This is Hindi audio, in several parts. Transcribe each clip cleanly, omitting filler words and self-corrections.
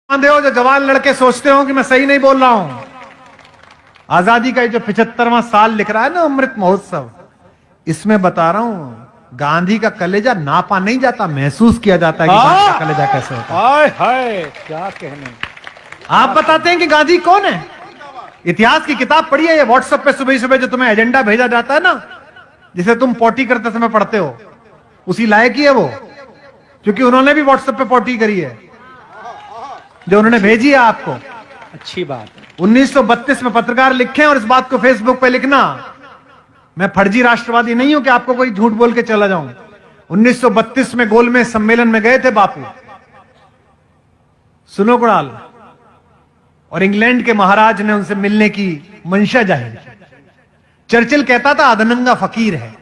हो जो जवान लड़के सोचते हो कि मैं सही नहीं बोल रहा हूं। आजादी का ये जो 75वां साल लिख रहा है ना, अमृत महोत्सव, इसमें बता रहा हूं गांधी का कलेजा नापा नहीं जाता, महसूस किया जाता है कि गांधी का कलेजा कैसे होता है। हाय हाय क्या कहने। आप बताते हैं कि गांधी कौन है। इतिहास की किताब पढ़ी है, ये व्हाट्सएप पे सुबह सुबह जो तुम्हें एजेंडा भेजा जाता है ना, जिसे तुम पोटी करते समय पढ़ते हो, उसी लायक ही है वो, क्योंकि उन्होंने भी व्हाट्सएप पे पोटी करी है जो उन्होंने भेजी है आपको। अच्छी बात है। 1932 में पत्रकार लिखे और इस बात को फेसबुक पे लिखना, मैं फर्जी राष्ट्रवादी नहीं हूं कि आपको कोई झूठ बोल के चला जाऊं। 1932 में गोलमेज सम्मेलन में गए थे बापू, सुनो कुणाल, और इंग्लैंड के महाराज ने उनसे मिलने की मंशा जाहिर की। चर्चिल कहता था अधनंगा फकीर है,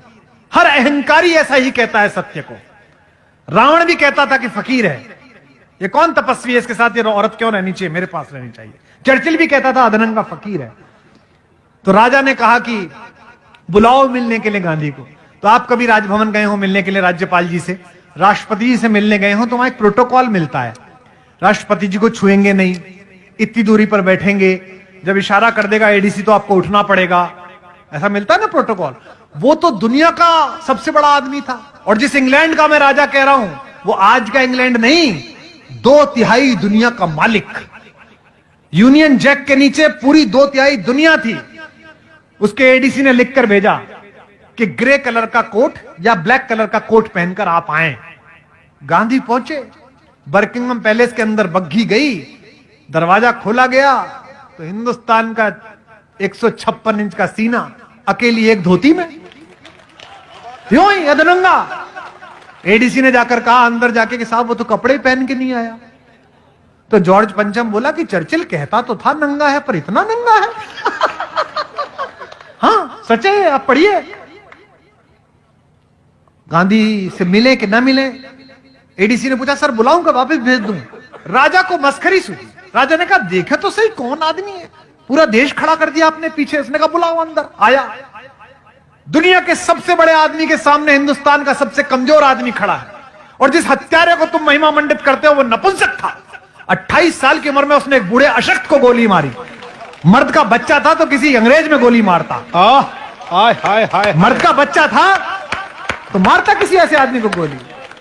हर अहंकारी ऐसा ही कहता है सत्य को। रावण भी कहता था कि फकीर है, ये कौन तपस्वी है, इसके साथ ये औरत क्यों रहनी चाहिए, मेरे पास रहनी चाहिए। चर्चिल भी कहता था अधनंगा फकीर है। तो राजा ने कहा कि बुलाओ मिलने के लिए गांधी को। तो आप कभी राजभवन गए हो मिलने के लिए राज्यपाल जी से, राष्ट्रपति जी से मिलने गए हो, तो वहां एक प्रोटोकॉल मिलता है। राष्ट्रपति जी को छुएंगे नहीं, इतनी दूरी पर बैठेंगे, जब इशारा कर देगा एडीसी तो आपको उठना पड़ेगा, ऐसा मिलता है ना प्रोटोकॉल। वो तो दुनिया का सबसे बड़ा आदमी था, और जिस इंग्लैंड का मैं राजा कह रहा हूं वो आज का इंग्लैंड नहीं, 2/3 दुनिया का मालिक। यूनियन जैक के नीचे पूरी 2/3 दुनिया थी। उसके एडीसी ने लिखकर भेजा कि ग्रे कलर का कोट या ब्लैक कलर का कोट पहनकर आप आए। गांधी पहुंचे, बकिंघम पैलेस के अंदर बग्घी गई, दरवाजा खोला गया तो हिंदुस्तान का 156 इंच का सीना अकेली एक धोती में, यूं ही अधनंगा। एडीसी ने जाकर कहा अंदर जाके कि साहब वो तो कपड़े पहन के नहीं आया। तो जॉर्ज पंचम बोला कि चर्चिल कहता तो था नंगा है, पर इतना नंगा है। हाँ सच है, आप पढ़िए। गांधी से मिले कि ना मिले, एडीसी ने पूछा सर बुलाऊं का वापस भेज दूं। राजा को मस्खरी सूझी। राजा ने कहा देखे तो सही कौन आदमी है, पूरा देश खड़ा कर दिया आपने पीछे। उसने कहा बुलाओ अंदर। आया, दुनिया के सबसे बड़े आदमी के सामने हिंदुस्तान का सबसे कमजोर आदमी खड़ा है, और जिस हत्यारे को तुम महिमा मंडित करते हो वो नपुंसक था। 28 साल की उम्र में उसने एक बूढ़े अशक्त को गोली मारी। मर्द का बच्चा था तो किसी अंग्रेज में गोली मारता। हाय हाय हाय। मर्द का बच्चा था तो मारता किसी ऐसे आदमी को गोली।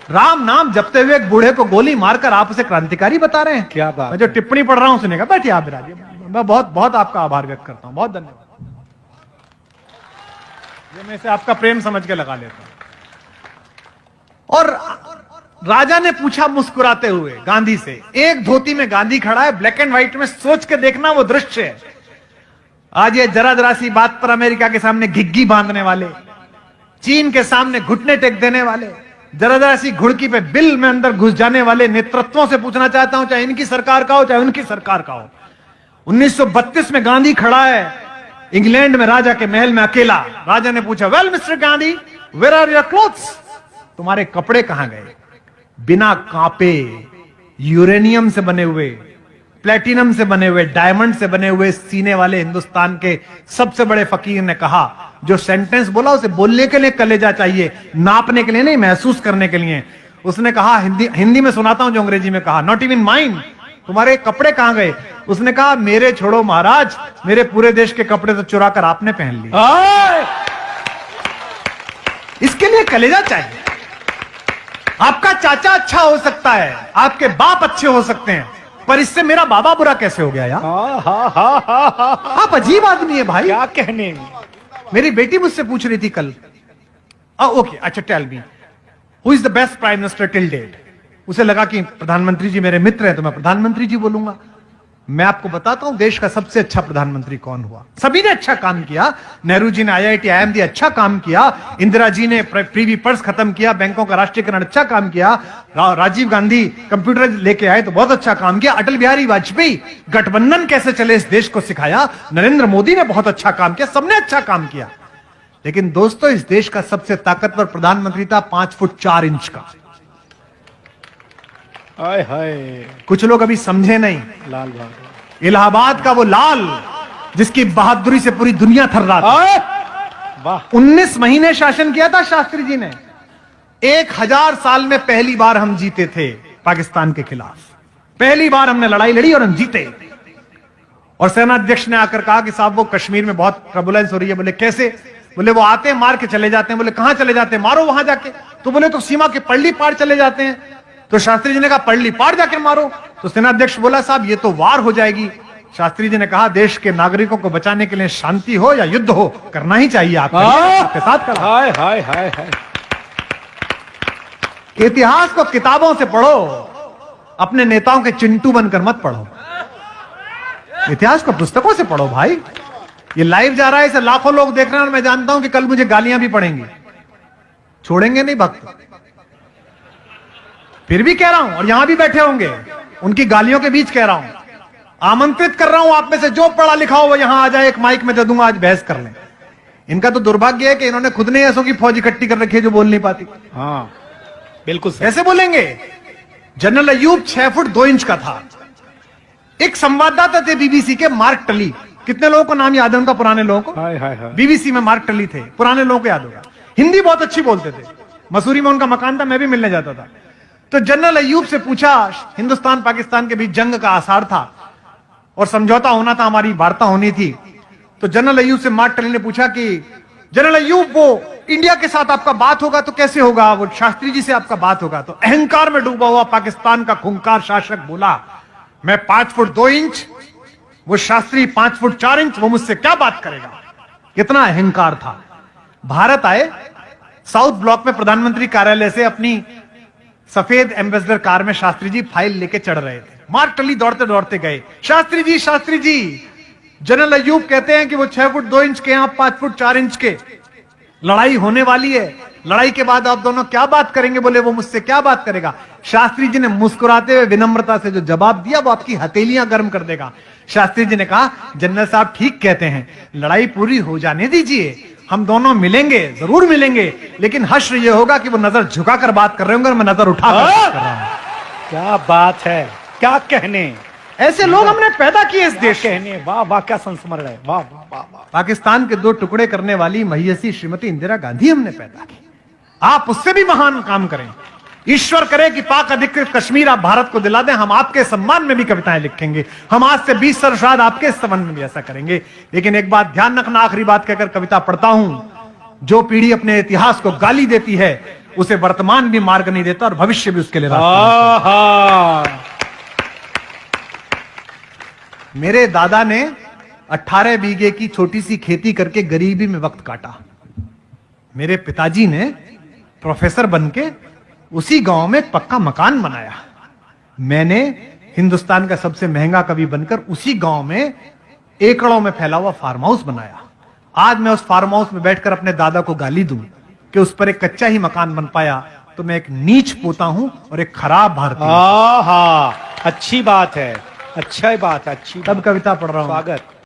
राम नाम जपते हुए एक बूढ़े को गोली मारकर आप उसे क्रांतिकारी बता रहे हैं। क्या बात। मैं जो टिप्पणी पढ़ रहा हूं सुनेगा, बैठिए आप विराजिए। मैं बहुत बहुत आपका आभार व्यक्त करता हूं, बहुत धन्यवाद। मैं से आपका प्रेम समझ के लगा लेता हूं। और राजा ने पूछा मुस्कुराते हुए गांधी से, एक धोती में गांधी खड़ा है, ब्लैक एंड व्हाइट में, सोच के देखना वो दृश्य है। आज ये जरा जरा सी बात पर अमेरिका के सामने घिग्गी बांधने वाले, चीन के सामने घुटने टेक देने वाले, जरा जरा सी घुड़की पे बिल में अंदर घुस जाने वाले नेतृत्वों से पूछना चाहता हूं, चाहे इनकी सरकार का हो चाहे उनकी सरकार का हो। 1932 में गांधी खड़ा है इंग्लैंड में राजा के महल में अकेला। राजा ने पूछा well mister Gandhi where are your clothes, तुम्हारे कपड़े कहां गए। बिना कांपे, यूरेनियम से बने हुए, प्लेटिनम से बने हुए, डायमंड से बने हुए सीने वाले हिंदुस्तान के सबसे बड़े फकीर ने कहा, जो सेंटेंस बोला उसे बोलने के लिए कलेजा चाहिए, नापने के लिए नहीं, महसूस करने के लिए। उसने कहा, हिंदी में सुनाता हूं जो अंग्रेजी में कहा, नॉट इवन माइन, तुम्हारे कपड़े कहां गए। उसने कहा मेरे छोड़ो महाराज, मेरे पूरे देश के कपड़े तो चुरा कर आपने पहन लिए। इसके लिए कलेजा चाहिए। आपका चाचा अच्छा हो सकता है, आपके बाप अच्छे हो सकते हैं, पर इससे मेरा बाबा बुरा कैसे हो गया यार। आप अजीब आदमी है भाई। क्या कहने। मेरी बेटी मुझसे पूछ रही थी कल, ओके अच्छा tell me who is the best prime minister till date. उसे लगा कि प्रधानमंत्री जी मेरे मित्र हैं तो मैं प्रधानमंत्री जी बोलूंगा। मैं आपको बताता हूं देश का सबसे अच्छा प्रधानमंत्री कौन हुआ। सभी ने अच्छा काम किया, नेहरू जी ने IIT IIMD अच्छा काम किया, इंदिरा जी ने प्रीवी पर्स खत्म किया, बैंकों का राष्ट्रीयकरण अच्छा काम किया, राजीव गांधी कंप्यूटर लेके आए तो बहुत अच्छा काम किया, अटल बिहारी वाजपेयी गठबंधन कैसे चले इस देश को सिखाया, नरेंद्र मोदी ने बहुत अच्छा काम किया, सबने अच्छा काम किया। लेकिन दोस्तों इस देश का सबसे ताकतवर प्रधानमंत्री था 5 फुट 4 इंच का। हाय हाय। कुछ लोग अभी समझे नहीं। लाल बहादुर, इलाहाबाद का वो लाल जिसकी बहादुरी से पूरी दुनिया थर्रा थी। वाह। 19 महीने शासन किया था शास्त्री जी ने। 1000 साल में पहली बार हम जीते थे पाकिस्तान के खिलाफ। पहली बार हमने लड़ाई लड़ी और हम जीते। और सेनाध्यक्ष ने आकर कहा कि साहब वो कश्मीर में बहुत ट्रबुलेंस हो रही है। बोले कैसे? बोले वो आते हैं मार के चले जाते हैं। बोले कहां चले जाते हैं? मारो वहां जाके। तो बोले तो सीमा के पल्ली पार चले जाते हैं। तो शास्त्री जी ने कहा पल्ली पार जाके मारो। तो सेनाध्यक्ष बोला साहब ये तो वार हो जाएगी। शास्त्री जी ने कहा देश के नागरिकों को बचाने के लिए शांति हो या युद्ध हो करना ही चाहिए। आपके साथ करा। हाय हाय हाय हाय। इतिहास को किताबों से पढ़ो, अपने नेताओं के चिंटू बनकर मत पढ़ो। इतिहास को पुस्तकों से पढ़ो भाई। ये लाइव जा रहा है, इसे लाखों लोग देख रहे हैं और मैं जानता हूं कि कल मुझे गालियां भी पड़ेंगी। छोड़ेंगे नहीं भक्त। फिर भी कह रहा हूं, और यहां भी बैठे होंगे, उनकी गालियों के बीच कह रहा हूं, आमंत्रित कर रहा हूं आप में से जो पढ़ा लिखा हो वो यहां आ जाए, एक माइक में दे दूंगा, आज बहस कर लें। इनका तो दुर्भाग्य है कि इन्होंने खुद ने ऐसों की फौज इकट्ठी कर रखी है जो बोल नहीं पाती। हाँ बिल्कुल सही। ऐसे बोलेंगे? जनरल अयूब 6 फुट 2 इंच का था। एक संवाददाता थे बीबीसी के, मार्क टली। कितने लोगों को नाम याद है उनका? पुराने लोगों को। हाय हाय हाय। बीबीसी में मार्क टली थे, पुराने लोगों को याद होगा। हिंदी बहुत अच्छी बोलते थे। मसूरी में उनका मकान था, मैं भी मिलने जाता था। तो जनरल अयूब से पूछा, हिंदुस्तान पाकिस्तान के बीच जंग का आसार था और समझौता होना था, हमारी वार्ता होनी थी। तो जनरल अयूब से मार्क टली ने पूछा कि जनरल अयूब वो इंडिया के साथ आपका बात होगा तो कैसे होगा? वो शास्त्री जी से आपका बात होगा। तो अहंकार में डूबा हुआ पाकिस्तान का खूंखार शासक बोला मैं 5 फुट 2 इंच, वो शास्त्री 5 फुट 4 इंच, वो मुझसे क्या बात करेगा? कितना अहंकार था। भारत आए, साउथ ब्लॉक में प्रधानमंत्री कार्यालय से अपनी सफेद एम्बेसडर कार में शास्त्री जी फाइल लेके चढ़ रहे थे। मार्क टली दौड़ते दौड़ते गए, शास्त्री जी जनरल अयूब कहते हैं कि वो 6 फुट 2 इंच के, आप 5 फुट 4 इंच के, लड़ाई होने वाली है, लड़ाई के बाद आप दोनों क्या बात करेंगे? बोले वो मुझसे क्या बात करेगा? शास्त्री जी ने मुस्कुराते हुए विनम्रता से जो जवाब दिया वो आपकी हथेलियां गर्म कर देगा। शास्त्री जी ने कहा जनरल साहब ठीक कहते हैं, लड़ाई पूरी हो जाने दीजिए, हम दोनों मिलेंगे, जरूर मिलेंगे, लेकिन हश्र ये होगा कि वो नजर झुकाकर बात कर रहे होंगे और मैं नजर उठाकर बात कर रहा हूं। क्या बात है, क्या कहने। ऐसे लोग हमने पैदा किए इस देश के। कहने वाह वाह, क्या संस्मरण है, वाह वाह वाह वाह। पाकिस्तान के 2 टुकड़े करने वाली महियसी श्रीमती इंदिरा गांधी हमने पैदा की। आप उससे भी महान काम करें। ईश्वर करे कि पाक अधिकृत कश्मीर आप भारत को दिला दें। हम आपके सम्मान में भी कविताएं लिखेंगे। हम आज से 20 वर्ष बाद आपके सम्मान में भी ऐसा करेंगे। लेकिन एक बात ध्यान रखना, आखिरी बात कहकर कविता पढ़ता हूं, जो पीढ़ी अपने इतिहास को गाली देती है उसे वर्तमान भी मार्ग नहीं देता और भविष्य भी उसके लिए रास्ता। मेरे दादा ने 18 बीघे की छोटी सी खेती करके गरीबी में वक्त काटा। मेरे पिताजी ने प्रोफेसर बनके उसी गांव में एक पक्का मकान बनाया। मैंने हिंदुस्तान का सबसे महंगा कवि बनकर उसी गांव में एकड़ों में फैला हुआ फार्म हाउस बनाया। आज मैं उस फार्म हाउस में बैठकर अपने दादा को गाली दूं कि उस पर एक कच्चा ही मकान बन पाया तो मैं एक नीच पोता हूं और एक खराब भारतीय। अच्छी बात है, अच्छा बात है, अच्छी। तब कविता पढ़ रहा हूं। स्वागत।